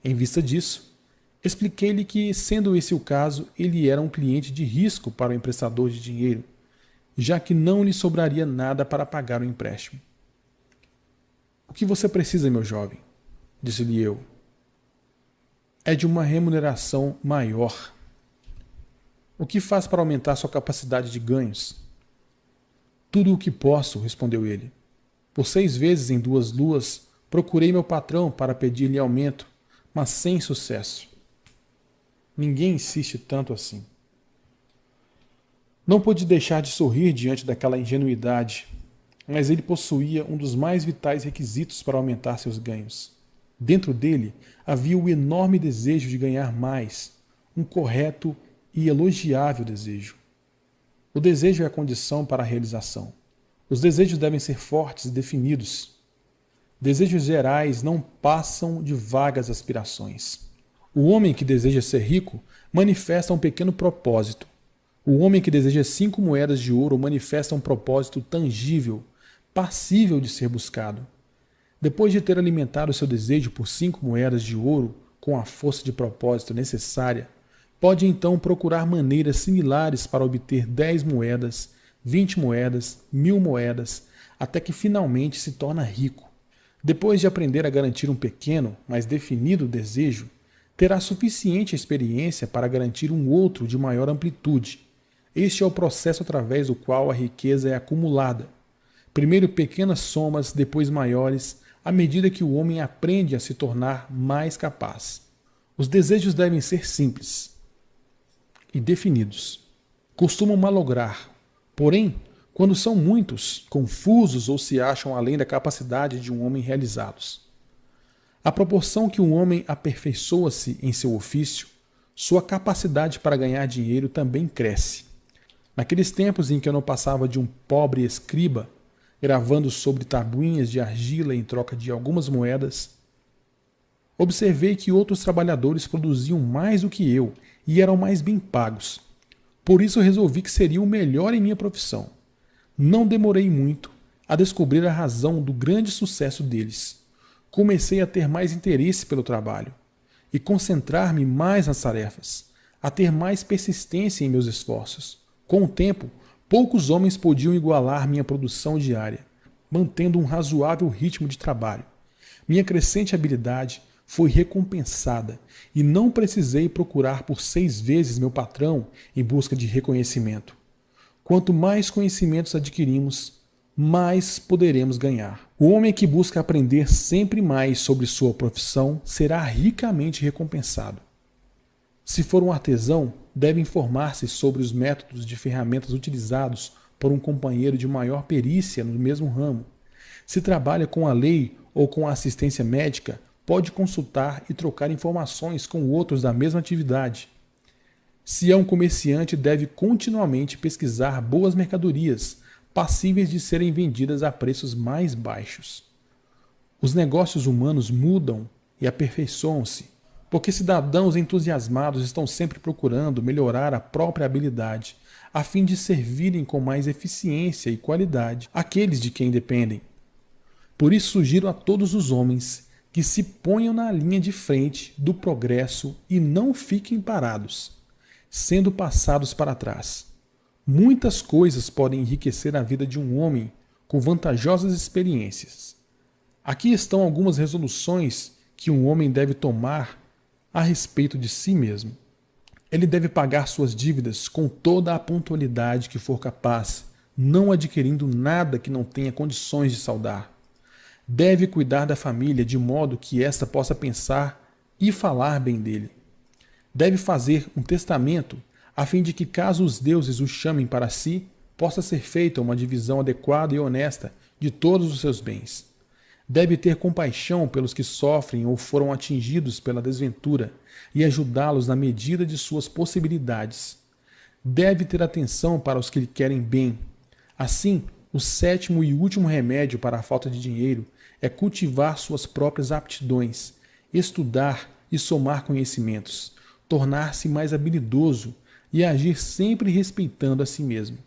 [SPEAKER 1] Em vista disso, expliquei-lhe que, sendo esse o caso, ele era um cliente de risco para o emprestador de dinheiro, já que não lhe sobraria nada para pagar o empréstimo. O que você precisa, meu jovem? Disse-lhe eu. É de uma remuneração maior. O que faz para aumentar sua capacidade de ganhos? Tudo o que posso, respondeu ele. Por 6 vezes em 2 luas, procurei meu patrão para pedir-lhe aumento, mas sem sucesso. Ninguém insiste tanto assim. Não pude deixar de sorrir diante daquela ingenuidade, mas ele possuía um dos mais vitais requisitos para aumentar seus ganhos. Dentro dele havia o enorme desejo de ganhar mais, um correto e elogiável desejo. O desejo é a condição para a realização. Os desejos devem ser fortes e definidos. Desejos gerais não passam de vagas aspirações. O homem que deseja ser rico manifesta um pequeno propósito. O homem que deseja 5 moedas de ouro manifesta um propósito tangível, passível de ser buscado. Depois de ter alimentado seu desejo por 5 moedas de ouro com a força de propósito necessária, pode então procurar maneiras similares para obter 10 moedas, 20 moedas, 1000 moedas, até que finalmente se torna rico. Depois de aprender a garantir um pequeno, mas definido desejo, terá suficiente experiência para garantir um outro de maior amplitude. Este é o processo através do qual a riqueza é acumulada. Primeiro pequenas somas, depois maiores, à medida que o homem aprende a se tornar mais capaz. Os desejos devem ser simples e definidos. Costumam malograr, porém, quando são muitos, confusos ou se acham além da capacidade de um homem realizá-los. À proporção que um homem aperfeiçoa-se em seu ofício, sua capacidade para ganhar dinheiro também cresce. Naqueles tempos em que eu não passava de um pobre escriba, gravando sobre tabuinhas de argila em troca de algumas moedas, Observei que outros trabalhadores produziam mais do que eu e eram mais bem pagos. Por isso resolvi que seria o melhor em minha profissão. Não demorei muito a descobrir a razão do grande sucesso deles. Comecei a ter mais interesse pelo trabalho e concentrar-me mais nas tarefas, a ter mais persistência em meus esforços. Com o tempo, poucos homens podiam igualar minha produção diária, mantendo um razoável ritmo de trabalho. Minha crescente habilidade foi recompensada e não precisei procurar por 6 vezes meu patrão em busca de reconhecimento. Quanto mais conhecimentos adquirimos, mais poderemos ganhar. O homem que busca aprender sempre mais sobre sua profissão será ricamente recompensado. Se for um artesão, deve informar-se sobre os métodos de ferramentas utilizados por um companheiro de maior perícia no mesmo ramo. Se trabalha com a lei ou com a assistência médica, pode consultar e trocar informações com outros da mesma atividade. Se é um comerciante, deve continuamente pesquisar boas mercadorias, passíveis de serem vendidas a preços mais baixos. Os negócios humanos mudam e aperfeiçoam-se, porque cidadãos entusiasmados estão sempre procurando melhorar a própria habilidade, a fim de servirem com mais eficiência e qualidade aqueles de quem dependem. Por isso sugiro a todos os homens que se ponham na linha de frente do progresso e não fiquem parados, sendo passados para trás. Muitas coisas podem enriquecer a vida de um homem com vantajosas experiências. Aqui estão algumas resoluções que um homem deve tomar a respeito de si mesmo. Ele deve pagar suas dívidas com toda a pontualidade que for capaz, não adquirindo nada que não tenha condições de saldar. Deve cuidar da família de modo que esta possa pensar e falar bem dele. Deve fazer um testamento a fim de que, caso os deuses o chamem para si, possa ser feita uma divisão adequada e honesta de todos os seus bens. Deve ter compaixão pelos que sofrem ou foram atingidos pela desventura e ajudá-los na medida de suas possibilidades. Deve ter atenção para os que lhe querem bem. Assim, o 7º e último remédio para a falta de dinheiro é cultivar suas próprias aptidões, estudar e somar conhecimentos, tornar-se mais habilidoso e agir sempre respeitando a si mesmo.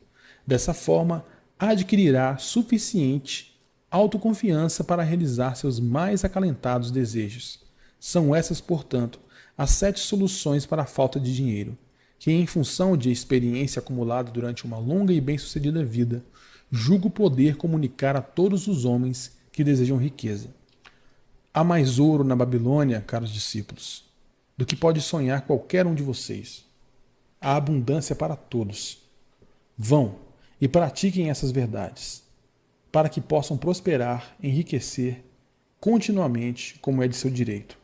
[SPEAKER 1] Dessa forma, adquirirá suficiente autoconfiança para realizar seus mais acalentados desejos. São essas, portanto, as 7 soluções para a falta de dinheiro, que, em função de experiência acumulada durante uma longa e bem-sucedida vida, julgo poder comunicar a todos os homens que desejam riqueza. Há mais ouro na Babilônia, caros discípulos, do que pode sonhar qualquer um de vocês. Há abundância para todos. Vão e pratiquem essas verdades, para que possam prosperar, enriquecer continuamente, como é de seu direito.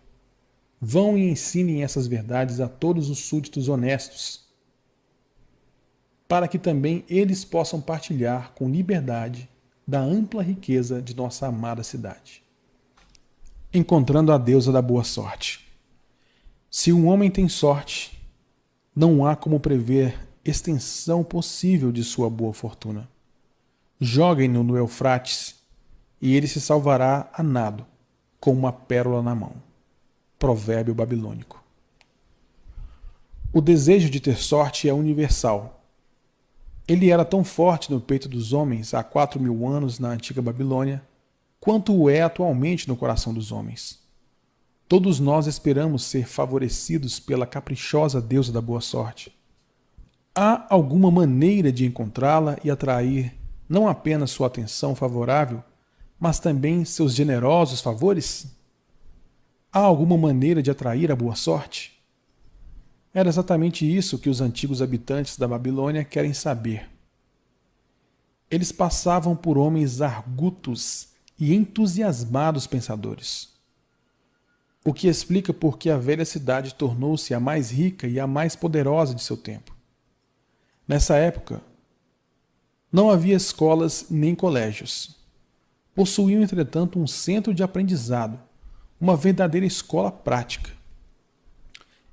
[SPEAKER 1] Vão e ensinem essas verdades a todos os súditos honestos, para que também eles possam partilhar com liberdade da ampla riqueza de nossa amada cidade. Encontrando a deusa da boa sorte. Se um homem tem sorte, não há como prever extensão possível de sua boa fortuna. Joguem-no no Eufrates, e ele se salvará a nado, com uma pérola na mão. Provérbio babilônico. O desejo de ter sorte é universal. Ele era tão forte no peito dos homens há 4.000 anos na antiga Babilônia, quanto o é atualmente no coração dos homens. Todos nós esperamos ser favorecidos pela caprichosa deusa da boa sorte. Há alguma maneira de encontrá-la e atrair não apenas sua atenção favorável, mas também seus generosos favores? Há alguma maneira de atrair a boa sorte? Era exatamente isso que os antigos habitantes da Babilônia querem saber. Eles passavam por homens argutos e entusiasmados pensadores. O que explica por que a velha cidade tornou-se a mais rica e a mais poderosa de seu tempo. Nessa época, não havia escolas nem colégios. Possuíam, entretanto, um centro de aprendizado, uma verdadeira escola prática.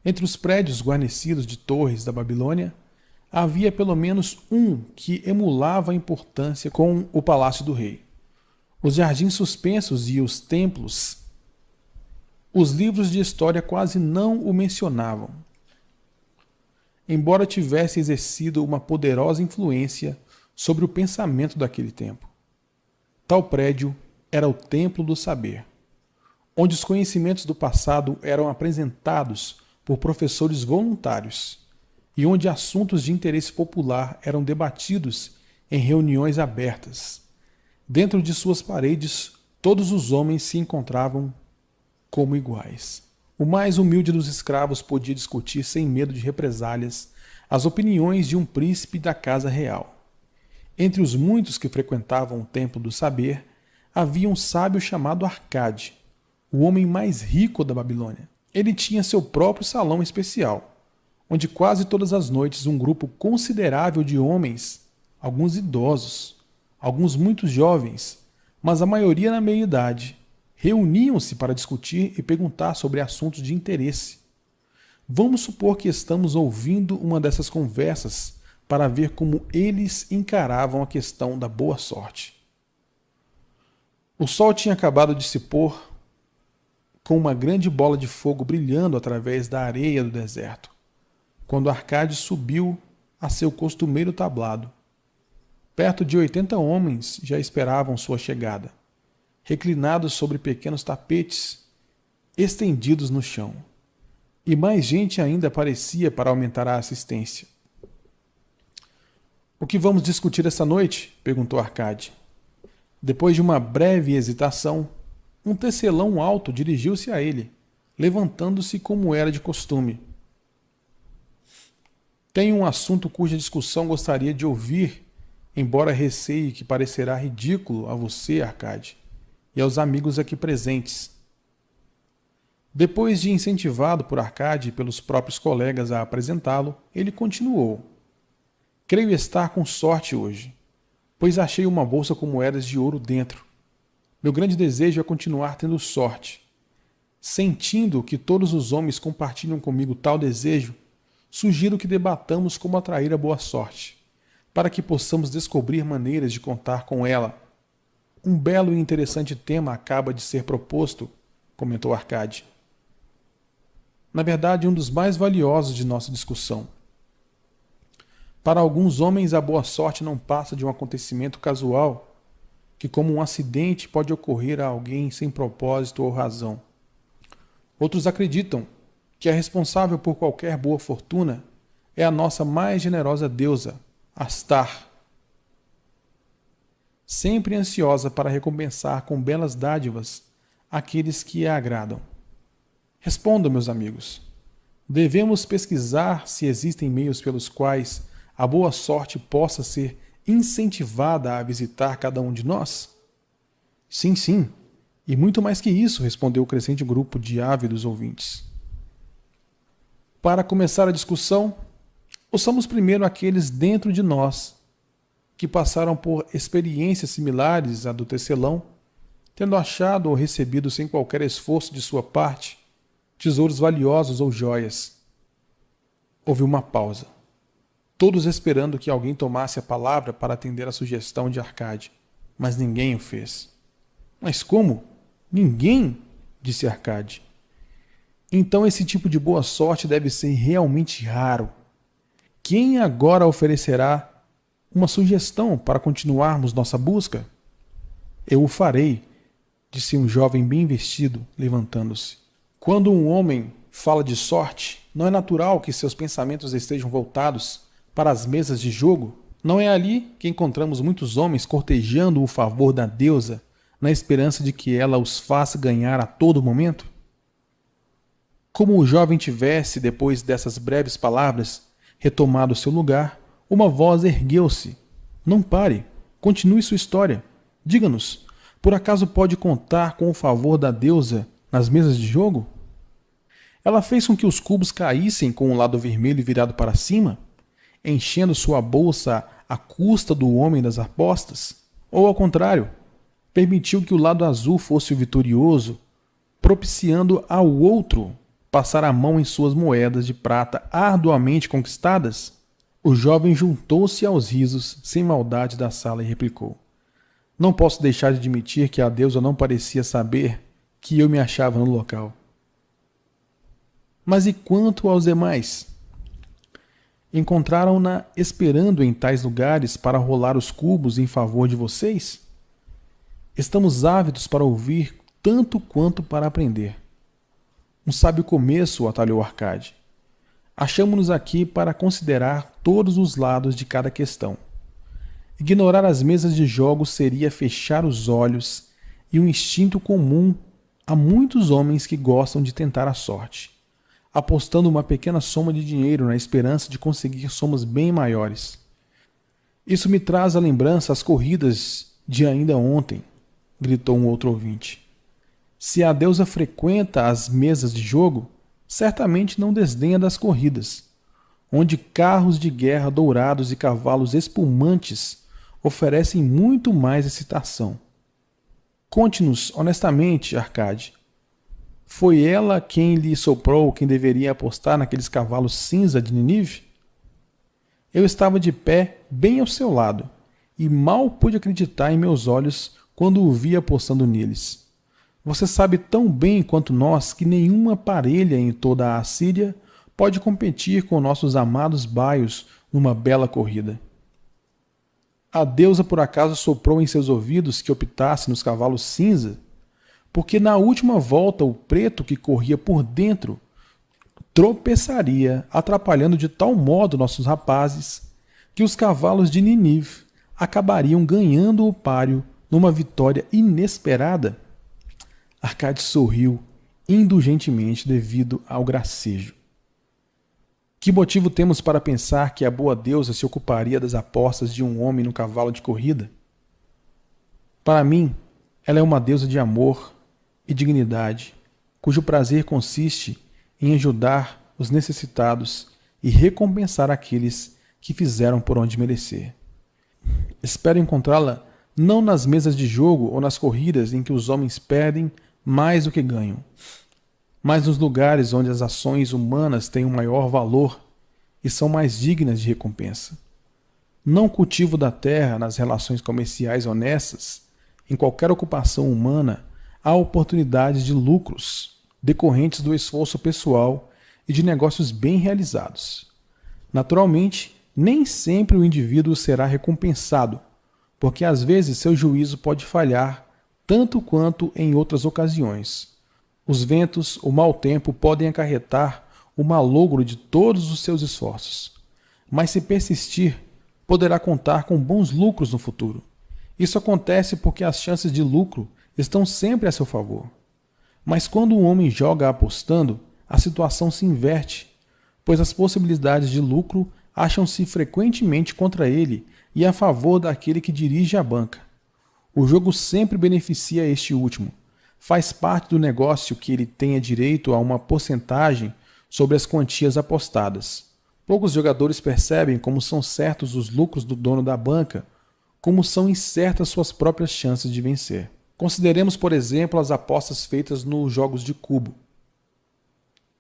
[SPEAKER 1] Entre os prédios guarnecidos de torres da Babilônia, havia pelo menos um que emulava a importância com o palácio do rei. Os jardins suspensos e os templos Os livros de história quase não o mencionavam, embora tivesse exercido uma poderosa influência sobre o pensamento daquele tempo. Tal prédio era o Templo do Saber, onde os conhecimentos do passado eram apresentados por professores voluntários e onde assuntos de interesse popular eram debatidos em reuniões abertas. Dentro de suas paredes, todos os homens se encontravam como iguais. O mais humilde dos escravos podia discutir sem medo de represálias as opiniões de um príncipe da casa real. Entre os muitos que frequentavam o Templo do Saber, havia um sábio chamado Arcade, o homem mais rico da Babilônia. Ele tinha seu próprio salão especial, onde quase todas as noites um grupo considerável de homens, alguns idosos, alguns muito jovens, mas a maioria na meia-idade, reuniam-se para discutir e perguntar sobre assuntos de interesse. Vamos supor que estamos ouvindo uma dessas conversas para ver como eles encaravam a questão da boa sorte. O sol tinha acabado de se pôr, com uma grande bola de fogo brilhando através da areia do deserto, quando Arcade subiu a seu costumeiro tablado. Perto de 80 homens já esperavam sua chegada, reclinados sobre pequenos tapetes estendidos no chão. E mais gente ainda aparecia para aumentar a assistência. "O que vamos discutir essa noite?" perguntou Arcade. Depois de uma breve hesitação, um tecelão alto dirigiu-se a ele, levantando-se como era de costume. "Tenho um assunto cuja discussão gostaria de ouvir, embora receie que parecerá ridículo a você, Arcade, e aos amigos aqui presentes." Depois de incentivado por Arcade e pelos próprios colegas a apresentá-lo, ele continuou. "Creio estar com sorte hoje, pois achei uma bolsa com moedas de ouro dentro. Meu grande desejo é continuar tendo sorte. Sentindo que todos os homens compartilham comigo tal desejo, sugiro que debatamos como atrair a boa sorte, para que possamos descobrir maneiras de contar com ela. Um belo e interessante tema acaba de ser proposto", comentou Arcade. "Na verdade, um dos mais valiosos de nossa discussão. Para alguns homens, a boa sorte não passa de um acontecimento casual, que como um acidente pode ocorrer a alguém sem propósito ou razão. Outros acreditam que a responsável por qualquer boa fortuna é a nossa mais generosa deusa, Astar, sempre ansiosa para recompensar com belas dádivas aqueles que a agradam. Respondam, meus amigos. Devemos pesquisar se existem meios pelos quais a boa sorte possa ser incentivada a visitar cada um de nós?" "Sim, sim, e muito mais que isso", respondeu o crescente grupo de ávidos ouvintes. "Para começar a discussão, ouçamos primeiro aqueles dentro de nós que passaram por experiências similares à do tecelão, tendo achado ou recebido sem qualquer esforço de sua parte tesouros valiosos ou joias." Houve uma pausa, todos esperando que alguém tomasse a palavra para atender à sugestão de Arcade, mas ninguém o fez. "Mas como? Ninguém?" disse Arcade. "Então esse tipo de boa sorte deve ser realmente raro. Quem agora oferecerá uma sugestão para continuarmos nossa busca?" "Eu o farei", disse um jovem bem vestido, levantando-se. "Quando um homem fala de sorte, não é natural que seus pensamentos estejam voltados para as mesas de jogo? Não é ali que encontramos muitos homens cortejando o favor da deusa, na esperança de que ela os faça ganhar a todo momento?" Como o jovem tivesse, depois dessas breves palavras, retomado seu lugar, uma voz ergueu-se. "Não pare, continue sua história. Diga-nos, por acaso pode contar com o favor da deusa nas mesas de jogo? Ela fez com que os cubos caíssem com o lado vermelho virado para cima, enchendo sua bolsa à custa do homem das apostas? Ou, ao contrário, permitiu que o lado azul fosse o vitorioso, propiciando ao outro passar a mão em suas moedas de prata arduamente conquistadas?" O jovem juntou-se aos risos sem maldade da sala e replicou: "Não posso deixar de admitir que a deusa não parecia saber que eu me achava no local. Mas e quanto aos demais? Encontraram-na esperando em tais lugares para rolar os cubos em favor de vocês? Estamos ávidos para ouvir tanto quanto para aprender. Um sábio começo, atalhou Arcade. Achamo-nos aqui para considerar todos os lados de cada questão. Ignorar as mesas de jogos seria fechar os olhos e um instinto comum a muitos homens que gostam de tentar a sorte, apostando uma pequena soma de dinheiro na esperança de conseguir somas bem maiores. Isso me traz à lembrança as corridas de ainda ontem, gritou um outro ouvinte. Se a deusa frequenta as mesas de jogo, certamente não desdenha das corridas, onde carros de guerra dourados e cavalos espumantes oferecem muito mais excitação. Conte-nos honestamente, Arcade. Foi ela quem lhe soprou quem deveria apostar naqueles cavalos cinza de Ninive? Eu estava de pé bem ao seu lado, e mal pude acreditar em meus olhos quando o vi apostando neles. Você sabe tão bem quanto nós que nenhuma parelha em toda a Assíria pode competir com nossos amados baios numa bela corrida. A deusa por acaso soprou em seus ouvidos que optasse nos cavalos cinza? Porque na última volta o preto que corria por dentro tropeçaria, atrapalhando de tal modo nossos rapazes, que os cavalos de Ninive acabariam ganhando o páreo numa vitória inesperada? Arcade sorriu indulgentemente devido ao gracejo. Que motivo temos para pensar que a boa deusa se ocuparia das apostas de um homem no cavalo de corrida? Para mim, ela é uma deusa de amor e dignidade, cujo prazer consiste em ajudar os necessitados e recompensar aqueles que fizeram por onde merecer. Espero encontrá-la não nas mesas de jogo ou nas corridas em que os homens perdem mais do que ganham, mas nos lugares onde as ações humanas têm um maior valor e são mais dignas de recompensa. Não cultivo da terra nas relações comerciais honestas, em qualquer ocupação humana, há oportunidades de lucros decorrentes do esforço pessoal e de negócios bem realizados. Naturalmente, nem sempre o indivíduo será recompensado, porque às vezes seu juízo pode falhar tanto quanto em outras ocasiões. Os ventos, o mau tempo podem acarretar o malogro de todos os seus esforços. Mas se persistir, poderá contar com bons lucros no futuro. Isso acontece porque as chances de lucro estão sempre a seu favor. Mas quando o homem joga apostando, a situação se inverte, pois as possibilidades de lucro acham-se frequentemente contra ele e a favor daquele que dirige a banca. O jogo sempre beneficia este último. Faz parte do negócio que ele tenha direito a uma porcentagem sobre as quantias apostadas. Poucos jogadores percebem como são certos os lucros do dono da banca, como são incertas suas próprias chances de vencer. Consideremos, por exemplo, as apostas feitas nos jogos de cubo.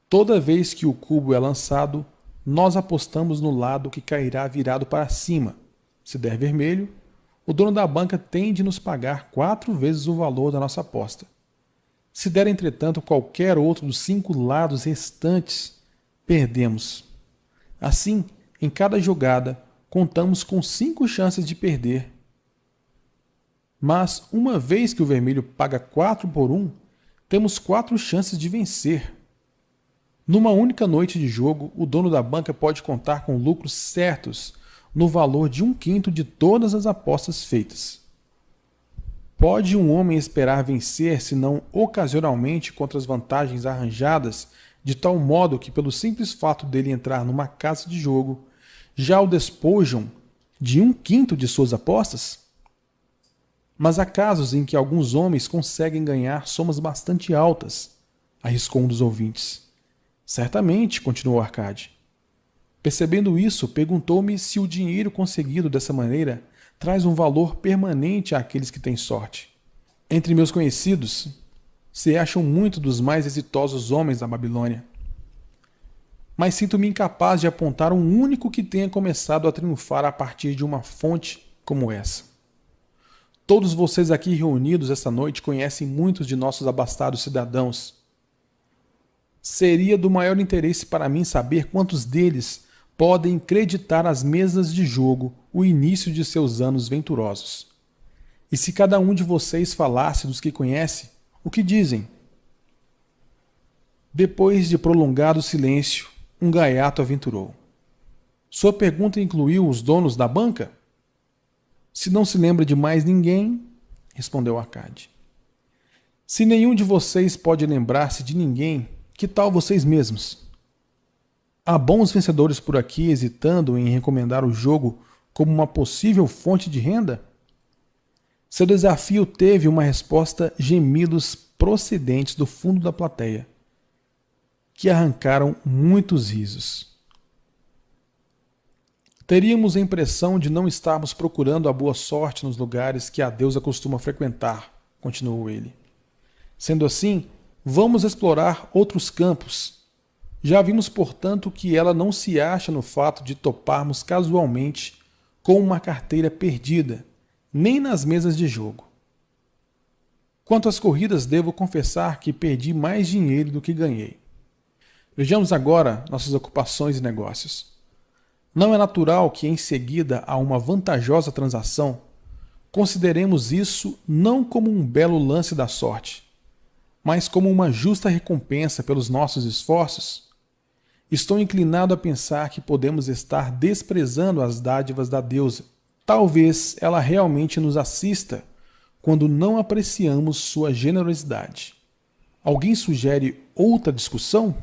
[SPEAKER 1] Toda vez que o cubo é lançado, nós apostamos no lado que cairá virado para cima. Se der vermelho, o dono da banca tem de nos pagar 4 vezes o valor da nossa aposta. Se der, entretanto, qualquer outro dos 5 lados restantes, perdemos. Assim, em cada jogada, contamos com 5 chances de perder. Mas, uma vez que o vermelho paga 4 por 1, temos 4 chances de vencer. Numa única noite de jogo, o dono da banca pode contar com lucros certos no valor de 1/5 de todas as apostas feitas. Pode um homem esperar vencer, se não ocasionalmente, contra as vantagens arranjadas, de tal modo que, pelo simples fato dele entrar numa casa de jogo, já o despojam de 1/5 de suas apostas? Mas há casos em que alguns homens conseguem ganhar somas bastante altas, arriscou um dos ouvintes. Certamente, continuou Arcade. Percebendo isso, perguntou-me se o dinheiro conseguido dessa maneira traz um valor permanente àqueles que têm sorte. Entre meus conhecidos, se acham muito dos mais exitosos homens da Babilônia. Mas sinto-me incapaz de apontar um único que tenha começado a triunfar a partir de uma fonte como essa. Todos vocês aqui reunidos esta noite conhecem muitos de nossos abastados cidadãos. Seria do maior interesse para mim saber quantos deles podem creditar às mesas de jogo o início de seus anos venturosos. E se cada um de vocês falasse dos que conhece, o que dizem? Depois de prolongado silêncio, um gaiato aventurou. Sua pergunta incluiu os donos da banca? Se não se lembra de mais ninguém, respondeu Arcade. Se nenhum de vocês pode lembrar-se de ninguém, que tal vocês mesmos? Há bons vencedores por aqui hesitando em recomendar o jogo como uma possível fonte de renda? Seu desafio teve uma resposta gemidos procedentes do fundo da plateia, que arrancaram muitos risos. Teríamos a impressão de não estarmos procurando a boa sorte nos lugares que a deusa costuma frequentar, continuou ele. Sendo assim, vamos explorar outros campos. Já vimos, portanto, que ela não se acha no fato de toparmos casualmente com uma carteira perdida, nem nas mesas de jogo. Quanto às corridas, devo confessar que perdi mais dinheiro do que ganhei. Vejamos agora nossas ocupações e negócios. Não é natural que, em seguida a uma vantajosa transação, consideremos isso não como um belo lance da sorte, mas como uma justa recompensa pelos nossos esforços? Estou inclinado a pensar que podemos estar desprezando as dádivas da deusa. Talvez ela realmente nos assista quando não apreciamos sua generosidade. Alguém sugere outra discussão?